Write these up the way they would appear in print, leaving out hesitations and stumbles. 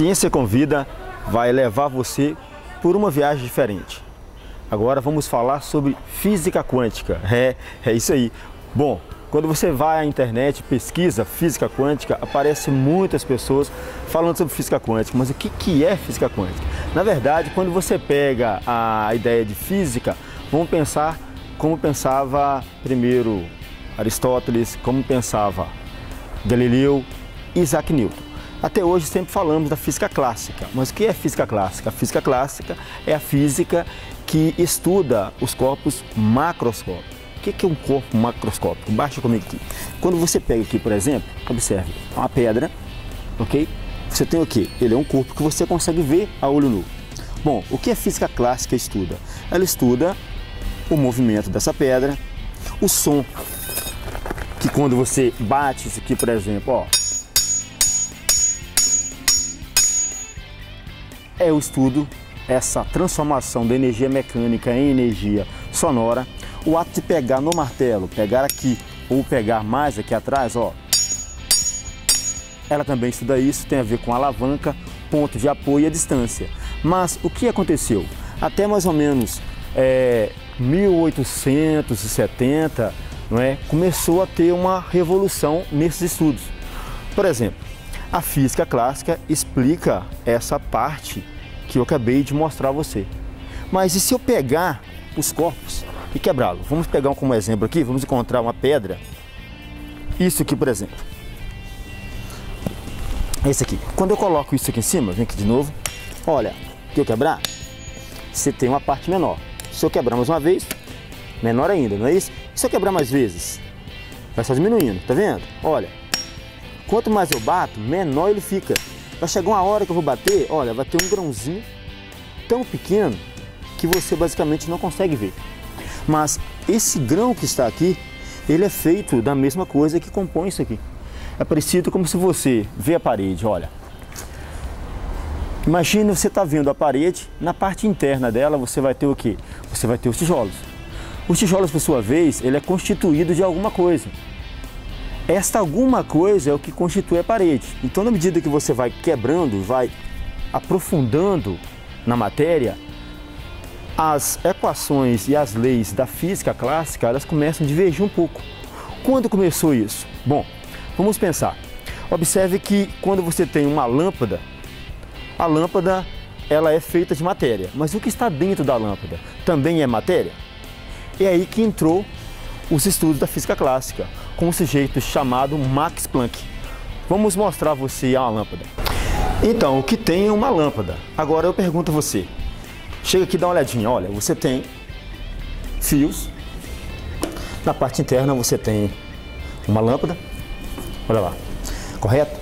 Ciência Convida vai levar você por uma viagem diferente. Agora vamos falar sobre física quântica. É isso aí. Bom, quando você vai à internet, pesquisa física quântica, aparecem muitas pessoas falando sobre física quântica. Mas o que é física quântica? Na verdade, quando você pega a ideia de física, vamos pensar como pensava primeiro Aristóteles, como pensava Galileu e Isaac Newton. Até hoje sempre falamos da física clássica, mas o que é física clássica? A física clássica é a física que estuda os corpos macroscópicos. O que é um corpo macroscópico? Baixa comigo aqui. Quando você pega aqui, por exemplo, observe, uma pedra, ok? Você tem o quê? Ele é um corpo que você consegue ver a olho nu. Bom, o que a física clássica estuda? Ela estuda o movimento dessa pedra, o som, que quando você bate isso aqui, por exemplo, ó, é o estudo, essa transformação da energia mecânica em energia sonora. O ato de pegar no martelo, pegar aqui ou pegar mais aqui atrás, ó, ela também estuda isso, tem a ver com alavanca, ponto de apoio e a distância. Mas o que aconteceu? Até mais ou menos 1870, não é, começou a ter uma revolução nesses estudos. Por exemplo, a física clássica explica essa parte que eu acabei de mostrar a você. Mas e se eu pegar os corpos e quebrá-los? Vamos pegar como exemplo aqui, vamos encontrar uma pedra. Isso aqui, por exemplo. Esse aqui. Quando eu coloco isso aqui em cima, vem aqui de novo. Olha, se eu quebrar, você tem uma parte menor. Se eu quebrar mais uma vez, menor ainda, não é isso? Se eu quebrar mais vezes, vai só diminuindo, tá vendo? Olha, quanto mais eu bato, menor ele fica. Vai chegar uma hora que eu vou bater, olha, vai ter um grãozinho tão pequeno que você basicamente não consegue ver. Mas esse grão que está aqui, ele é feito da mesma coisa que compõe isso aqui. É parecido como se você vê a parede, olha. Imagina você está vendo a parede, na parte interna dela você vai ter o quê? Você vai ter os tijolos. Os tijolos, por sua vez, ele é constituído de alguma coisa. Esta alguma coisa é o que constitui a parede. Então, na medida que você vai quebrando, vai aprofundando na matéria, as equações e as leis da física clássica, elas começam a divergir um pouco. Quando começou isso? Bom, vamos pensar. Observe que quando você tem uma lâmpada, a lâmpada ela é feita de matéria. Mas o que está dentro da lâmpada também é matéria? É aí que entrou os estudos da física clássica, com um sujeito chamado Max Planck. Vamos mostrar a você a lâmpada. Então, o que tem é uma lâmpada. Agora eu pergunto a você, chega aqui e dá uma olhadinha, olha, você tem fios, na parte interna você tem uma lâmpada, olha lá, correto?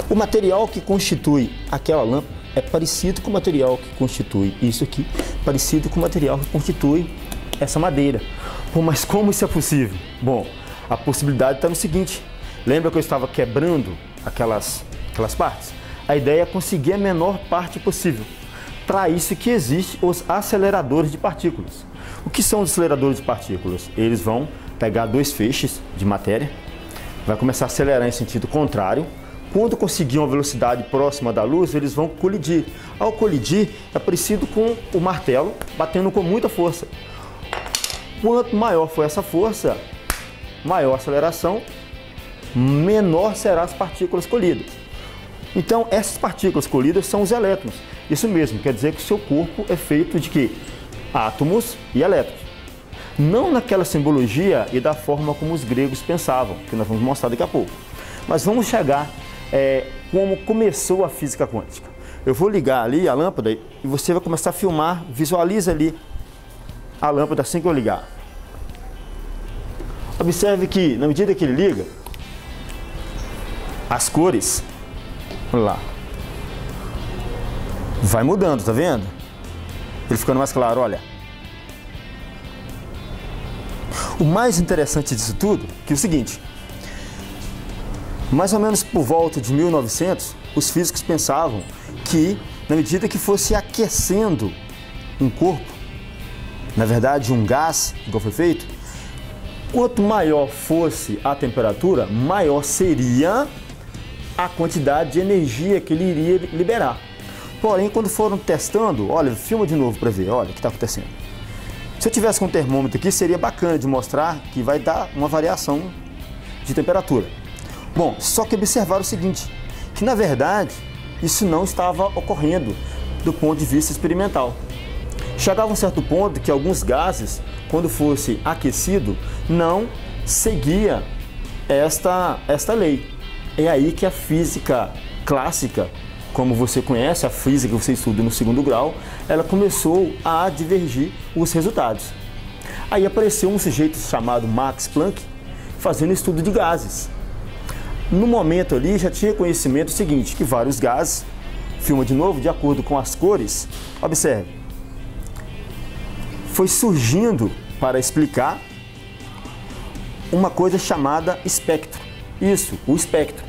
O material que constitui aquela lâmpada é parecido com o material que constitui isso aqui, parecido com o material que constitui essa madeira. Pô, mas como isso é possível? Bom, a possibilidade está no seguinte, lembra que eu estava quebrando aquelas partes? A ideia é conseguir a menor parte possível. Para isso que existem os aceleradores de partículas. O que são os aceleradores de partículas? Eles vão pegar dois feixes de matéria, vai começar a acelerar em sentido contrário. Quando conseguir uma velocidade próxima da luz, eles vão colidir. Ao colidir, é parecido com o martelo batendo com muita força. Quanto maior for essa força, maior a aceleração, menor serão as partículas colidas. Então, essas partículas colidas são os elétrons. Isso mesmo, quer dizer que o seu corpo é feito de quê? Átomos e elétrons. Não naquela simbologia e da forma como os gregos pensavam, que nós vamos mostrar daqui a pouco. Mas vamos chegar como começou a física quântica. Eu vou ligar ali a lâmpada e você vai começar a filmar, visualiza ali a lâmpada assim que eu ligar. Observe que, na medida que ele liga, as cores, olha lá, vai mudando, tá vendo? Ele ficando mais claro, olha. O mais interessante disso tudo é que é o seguinte, mais ou menos por volta de 1900, os físicos pensavam que, na medida que fosse aquecendo um corpo, na verdade um gás, igual foi feito, quanto maior fosse a temperatura, maior seria a quantidade de energia que ele iria liberar. Porém, quando foram testando, olha, filma de novo para ver, olha o que está acontecendo. Se eu tivesse com um termômetro aqui, seria bacana de mostrar que vai dar uma variação de temperatura. Bom, só que observaram o seguinte, que na verdade isso não estava ocorrendo do ponto de vista experimental. Chegava um certo ponto que alguns gases, quando fosse aquecido, não seguia esta lei. É aí que a física clássica, como você conhece, a física que você estuda no segundo grau, ela começou a divergir os resultados. Aí apareceu um sujeito chamado Max Planck fazendo estudo de gases. No momento ali já tinha conhecimento seguinte, que vários gases, filma de novo, de acordo com as cores, observe, foi surgindo para explicar uma coisa chamada espectro. Isso, o espectro.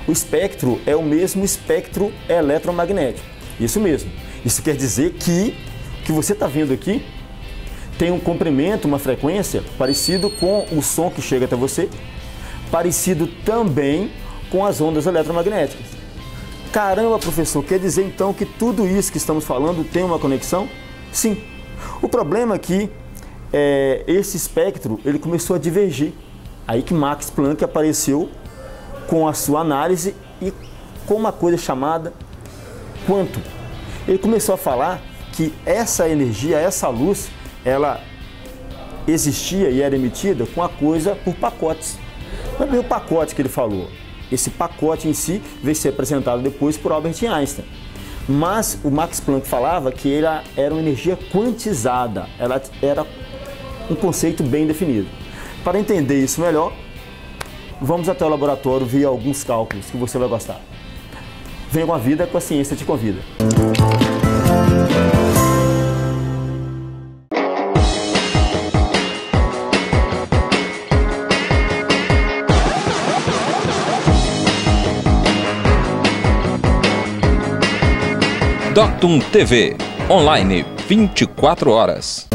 O espectro é o mesmo espectro eletromagnético. Isso mesmo. Isso quer dizer que o que você está vendo aqui tem um comprimento, uma frequência parecido com o som que chega até você, parecido também com as ondas eletromagnéticas. Caramba, professor, quer dizer então que tudo isso que estamos falando tem uma conexão? Sim. O problema é que esse espectro ele começou a divergir. Aí que Max Planck apareceu com a sua análise e com uma coisa chamada quantum. Ele começou a falar que essa energia, essa luz, ela existia e era emitida com a coisa por pacotes. Não é bem o pacote que ele falou. Esse pacote em si veio ser apresentado depois por Albert Einstein. Mas o Max Planck falava que ela era uma energia quantizada, ela era um conceito bem definido. Para entender isso melhor, vamos até o laboratório ver alguns cálculos que você vai gostar. Venha com a vida, com a ciência te convida. Doctum TV, online 24 horas.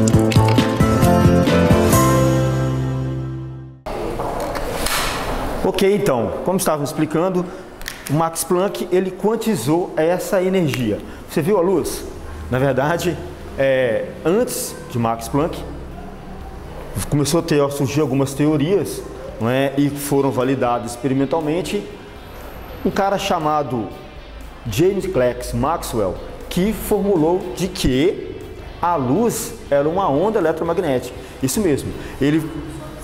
Ok, então, como estávamos explicando, o Max Planck ele quantizou essa energia. Você viu a luz? Na verdade, antes de Max Planck, começou a surgir algumas teorias, não é? E foram validadas experimentalmente. Um cara chamado James Clerk Maxwell, que formulou de que a luz era uma onda eletromagnética. Isso mesmo. Ele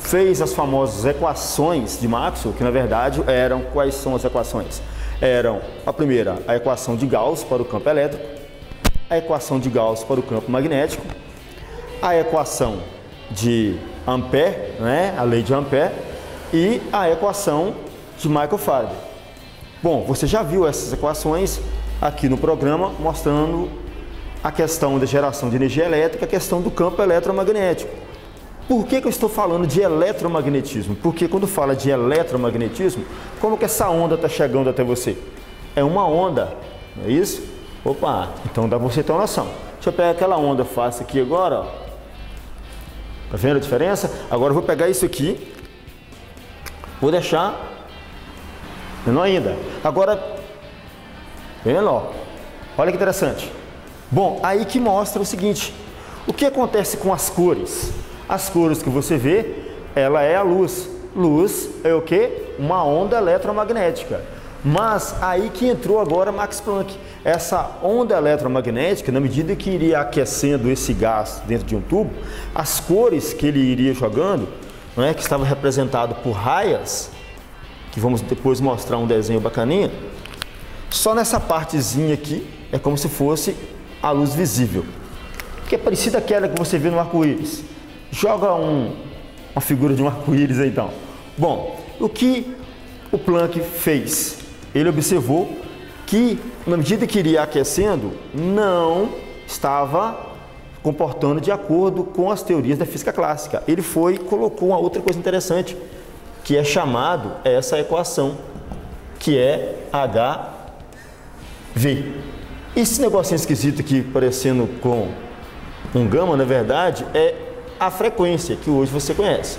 fez as famosas equações de Maxwell, que na verdade eram, quais são as equações? Eram, a primeira, a equação de Gauss para o campo elétrico, a equação de Gauss para o campo magnético, a equação de Ampère, né, a lei de Ampère, e a equação de Michael Faraday. Bom, você já viu essas equações aqui no programa, mostrando a questão da geração de energia elétrica, a questão do campo eletromagnético. Por que eu estou falando de eletromagnetismo? Porque quando fala de eletromagnetismo, como que essa onda está chegando até você? É uma onda, não é isso? Opa, então dá para você ter uma noção. Deixa eu pegar aquela onda fácil aqui agora, ó. Tá vendo a diferença? Agora eu vou pegar isso aqui, vou deixar menor ainda. Agora, bem menor. Olha que interessante. Bom, aí que mostra o seguinte, o que acontece com as cores? As cores que você vê, ela é a luz. Luz é o quê? Uma onda eletromagnética. Mas aí que entrou agora Max Planck. Essa onda eletromagnética, na medida que iria aquecendo esse gás dentro de um tubo, as cores que ele iria jogando, não é, que estava representado por raias, que vamos depois mostrar um desenho bacaninha, só nessa partezinha aqui é como se fosse a luz visível, que é parecida àquela que você vê no arco-íris. Joga uma figura de um arco-íris aí, então. Bom, o que o Planck fez? Ele observou que, na medida que iria aquecendo, não estava comportando de acordo com as teorias da física clássica. Ele foi e colocou uma outra coisa interessante, que é chamado essa equação, que é HV. Esse negocinho esquisito aqui, parecendo com um gama, na verdade, é a frequência que hoje você conhece.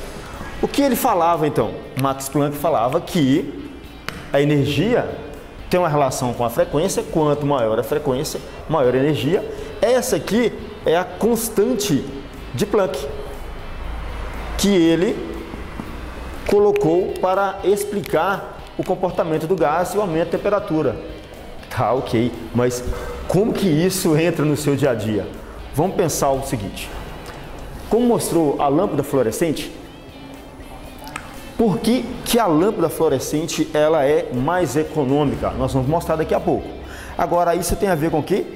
O que ele falava então? Max Planck falava que a energia tem uma relação com a frequência, quanto maior a frequência, maior a energia. Essa aqui é a constante de Planck, que ele colocou para explicar o comportamento do gás e o aumento da temperatura. Tá, ok, mas como que isso entra no seu dia a dia? Vamos pensar o seguinte, como mostrou a lâmpada fluorescente, por que a lâmpada fluorescente ela é mais econômica? Nós vamos mostrar daqui a pouco. Agora, isso tem a ver com o quê?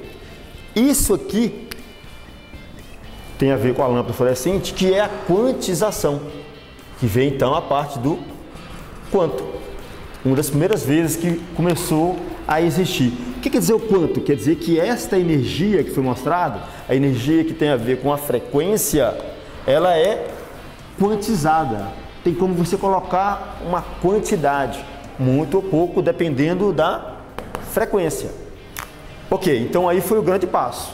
Isso aqui tem a ver com a lâmpada fluorescente, que é a quantização, que vem então a parte do quanto. Uma das primeiras vezes que começou a existir. O que quer dizer o quanto? Quer dizer que esta energia que foi mostrada, a energia que tem a ver com a frequência, ela é quantizada. Tem como você colocar uma quantidade, muito ou pouco, dependendo da frequência. Ok, então aí foi o grande passo.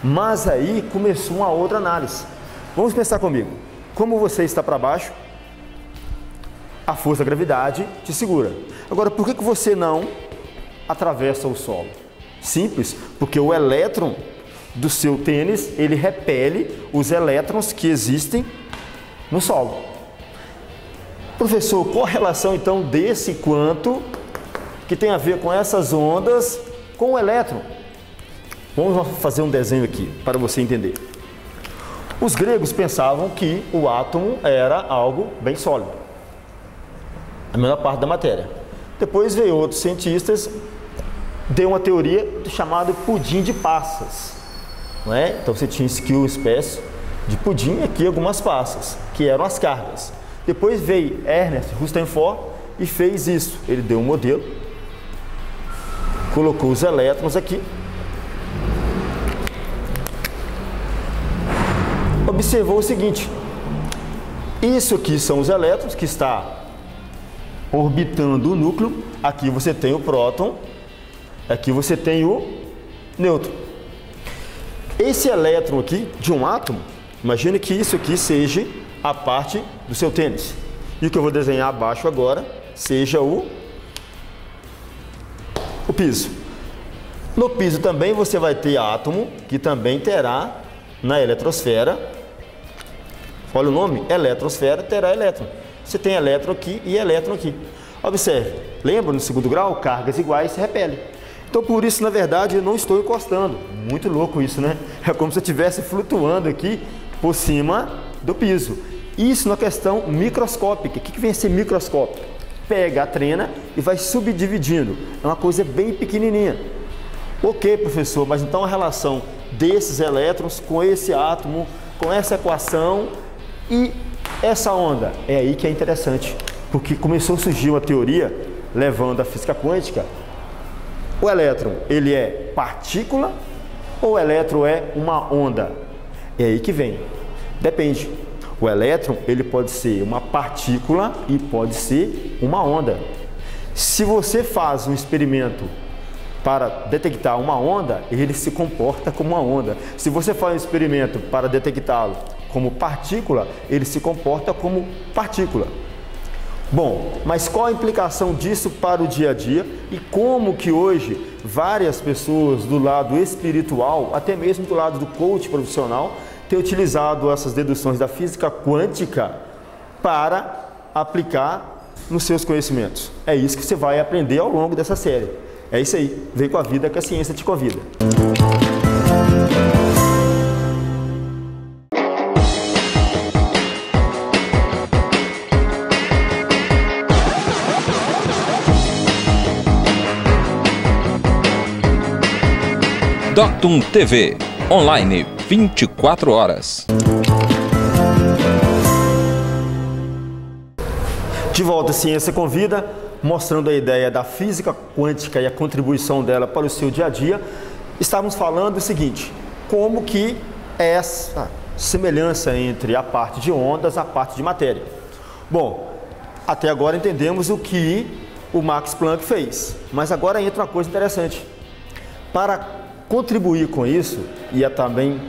Mas aí começou uma outra análise. Vamos pensar comigo. Como você está para baixo, a força da gravidade te segura. Agora, por que você não atravessa o solo? Simples, porque o elétron do seu tênis, ele repele os elétrons que existem no solo. Professor, qual a relação então desse quanto que tem a ver com essas ondas com o elétron? Vamos fazer um desenho aqui para você entender. Os gregos pensavam que o átomo era algo bem sólido, a menor parte da matéria. Depois veio outros cientistas, deu uma teoria chamada pudim de passas, não é? Então você tinha uma espécie de pudim, aqui algumas passas, que eram as cargas. Depois veio Ernest Rutherford e fez isso. Ele deu um modelo, colocou os elétrons aqui, observou o seguinte, isso aqui são os elétrons que está orbitando o núcleo, aqui você tem o próton, aqui você tem o nêutron. Esse elétron aqui de um átomo, imagine que isso aqui seja a parte do seu tênis. E o que eu vou desenhar abaixo agora seja o piso. No piso também você vai ter átomo, que também terá na eletrosfera, olha o nome, eletrosfera, terá elétron. Você tem elétron aqui e elétron aqui. Observe, lembra no segundo grau, cargas iguais se repelem. Então por isso, na verdade, eu não estou encostando. Muito louco isso, né? É como se eu estivesse flutuando aqui por cima do piso. Isso na questão microscópica. O que vem a ser microscópico? Pega a trena e vai subdividindo. É uma coisa bem pequenininha. Ok, professor, mas então a relação desses elétrons com esse átomo, com essa equação e essa onda, é aí que é interessante. Porque começou a surgir uma teoria levando a física quântica. O elétron, ele é partícula ou o elétron é uma onda? É aí que vem. Depende. O elétron, ele pode ser uma partícula e pode ser uma onda. Se você faz um experimento para detectar uma onda, ele se comporta como uma onda. Se você faz um experimento para detectá-lo como partícula, ele se comporta como partícula. Bom, mas qual a implicação disso para o dia a dia e como que hoje várias pessoas do lado espiritual, até mesmo do lado do coach profissional, têm utilizado essas deduções da física quântica para aplicar nos seus conhecimentos? É isso que você vai aprender ao longo dessa série. É isso aí, vem com a vida que a ciência te convida. Doctum TV, online 24 horas. De volta, a Ciência Convida, mostrando a ideia da física quântica e a contribuição dela para o seu dia a dia. Estávamos falando o seguinte, como que é essa semelhança entre a parte de ondas e a parte de matéria. Bom, até agora entendemos o que o Max Planck fez, mas agora entra uma coisa interessante. Para contribuir com isso e também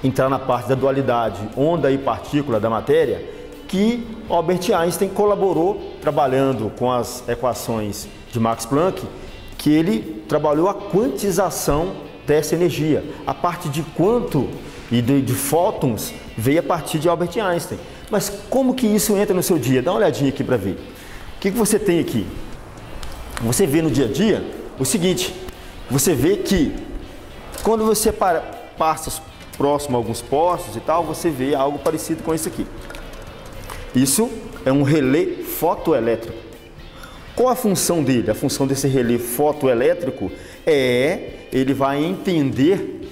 entrar na parte da dualidade onda e partícula da matéria, que Albert Einstein colaborou trabalhando com as equações de Max Planck que ele trabalhou a quantização dessa energia. A parte de quanto e de fótons veio a partir de Albert Einstein. Mas como que isso entra no seu dia? Dá uma olhadinha aqui para ver. O que você tem aqui? Você vê no dia a dia o seguinte, você vê que quando você passa próximo a alguns postos e tal, você vê algo parecido com isso aqui. Isso é um relé fotoelétrico. Qual a função dele? A função desse relé fotoelétrico ele vai entender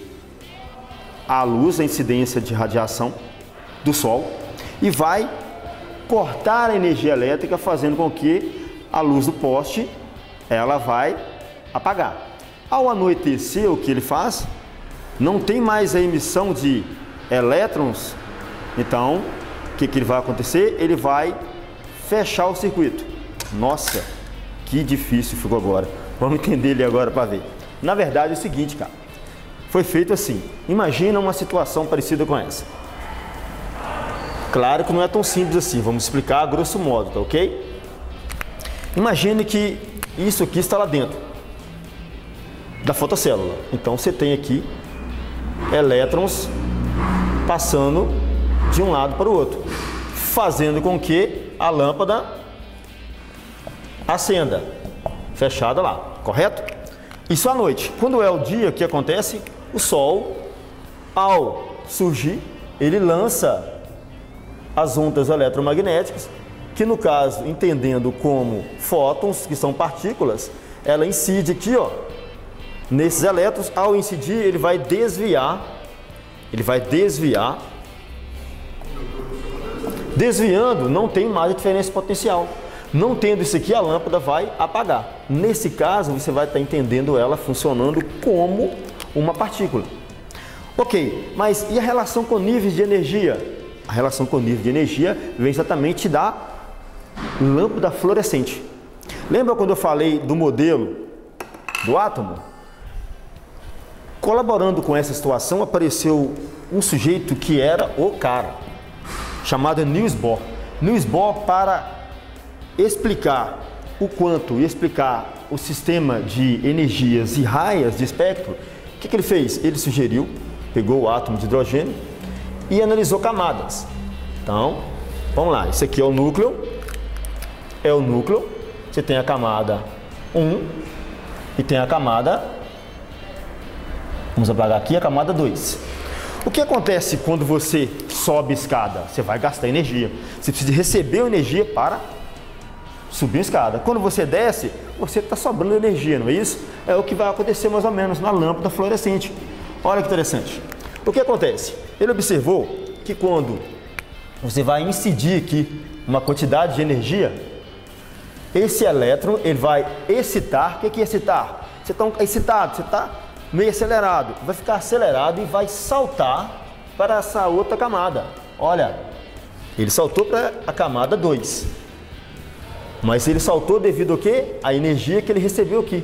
a luz, a incidência de radiação do Sol e vai cortar a energia elétrica, fazendo com que a luz do poste ela vai apagar. Ao anoitecer, o que ele faz? Não tem mais a emissão de elétrons, então o que vai acontecer? Ele vai fechar o circuito. Nossa, que difícil ficou agora. Vamos entender ele agora para ver. Na verdade é o seguinte, cara. Foi feito assim. Imagina uma situação parecida com essa. Claro que não é tão simples assim. Vamos explicar a grosso modo, tá ok? Imagine que isso aqui está lá dentro da fotocélula. Então você tem aqui elétrons passando de um lado para o outro, fazendo com que a lâmpada acenda, fechada lá, correto? Isso à noite. Quando é o dia, o que acontece? O Sol, ao surgir, ele lança as ondas eletromagnéticas, que no caso, entendendo como fótons, que são partículas, ela incide aqui, ó, nesses elétrons. Ao incidir, ele vai desviar, desviando, não tem mais a diferença potencial. Não tendo isso aqui, a lâmpada vai apagar. Nesse caso, você vai estar entendendo ela funcionando como uma partícula. Ok, mas e a relação com níveis de energia? A relação com nível de energia vem exatamente da lâmpada fluorescente. Lembra quando eu falei do modelo do átomo? Colaborando com essa situação, apareceu um sujeito que era o cara, chamado Niels Bohr. Niels Bohr, para explicar o quanto e explicar o sistema de energias e raias de espectro, o que ele fez? Ele sugeriu, pegou o átomo de hidrogênio e analisou camadas. Então, vamos lá, isso aqui é o núcleo, você tem a camada 1 e tem a camada, vamos apagar aqui, a camada 2. O que acontece quando você sobe a escada? Você vai gastar energia, você precisa receber energia para subir a escada. Quando você desce, você está sobrando energia, não é isso? É o que vai acontecer mais ou menos na lâmpada fluorescente. Olha que interessante. O que acontece? Ele observou que quando você vai incidir aqui uma quantidade de energia, esse elétron ele vai excitar. O que é excitar? Você está excitado, você está meio acelerado. Vai ficar acelerado e vai saltar para essa outra camada. Olha, ele saltou para a camada 2. Mas ele saltou devido ao quê? A energia que ele recebeu aqui.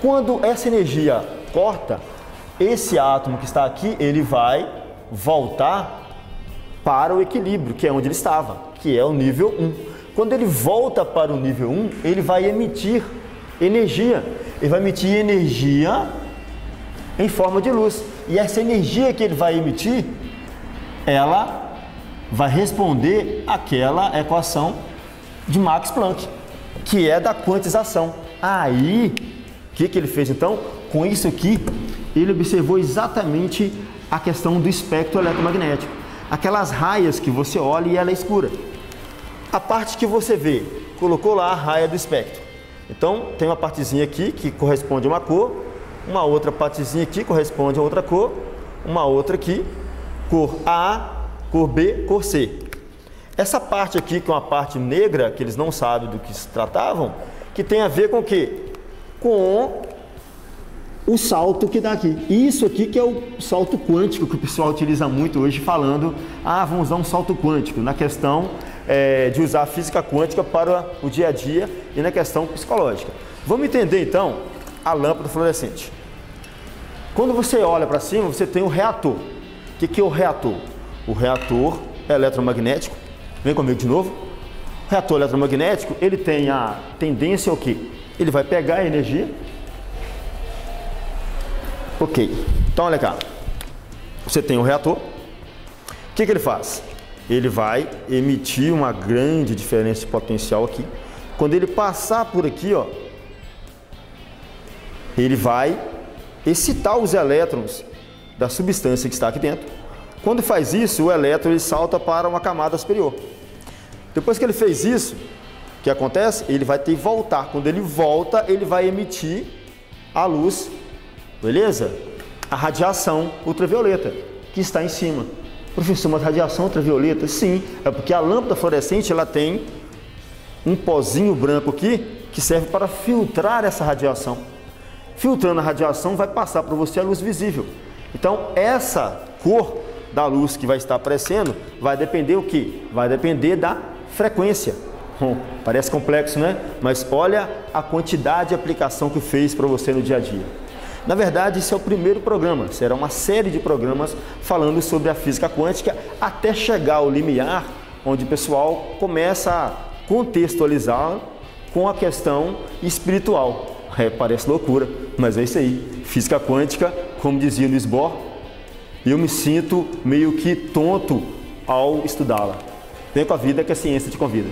Quando essa energia corta, esse átomo que está aqui, ele vai voltar para o equilíbrio, que é onde ele estava, que é o nível 1. Quando ele volta para o nível 1, ele vai emitir energia. Ele vai emitir energia em forma de luz. E essa energia que ele vai emitir, ela vai responder àquela equação de Max Planck, que é da quantização. Aí, o que ele fez então? Com isso aqui, ele observou exatamente a questão do espectro eletromagnético. Aquelas raias que você olha e ela é escura. A parte que você vê, colocou lá a raia do espectro. Então, tem uma partezinha aqui que corresponde a uma cor, uma outra partezinha aqui corresponde a outra cor, uma outra aqui, cor A, cor B, cor C. Essa parte aqui, que é uma parte negra, que eles não sabem do que se tratavam, que tem a ver com o quê? Com o salto que dá aqui. Isso aqui que é o salto quântico que o pessoal utiliza muito hoje, falando, vamos usar um salto quântico, na questão de usar a física quântica para o dia a dia e na questão psicológica. Vamos entender então a lâmpada fluorescente. Quando você olha para cima, você tem o reator. O que é o reator? O reator eletromagnético. Vem comigo de novo. O reator eletromagnético, ele tem a tendência ao quê? Ele vai pegar a energia. Ok. Então, olha cá. Você tem um reator. O que ele faz? Ele vai emitir uma grande diferença de potencial aqui. Quando ele passar por aqui, ó, ele vai excitar os elétrons da substância que está aqui dentro. Quando faz isso, o elétron ele salta para uma camada superior. Depois que ele fez isso, o que acontece? Ele vai ter que voltar. Quando ele volta, ele vai emitir a luz, beleza? A radiação ultravioleta que está em cima. Professor, mas radiação ultravioleta? Sim, é porque a lâmpada fluorescente ela tem um pozinho branco aqui que serve para filtrar essa radiação. Filtrando a radiação vai passar para você a luz visível. Então essa cor da luz que vai estar aparecendo vai depender o quê? Vai depender da frequência. Bom, parece complexo, né? Mas olha a quantidade de aplicação que fez para você no dia a dia. Na verdade, esse é o primeiro programa. Será uma série de programas falando sobre a física quântica até chegar ao limiar, onde o pessoal começa a contextualizar com a questão espiritual. Parece loucura, mas é isso aí. Física quântica, como dizia Niels Bohr, eu me sinto meio que tonto ao estudá-la. Vem com a vida que a ciência te convida.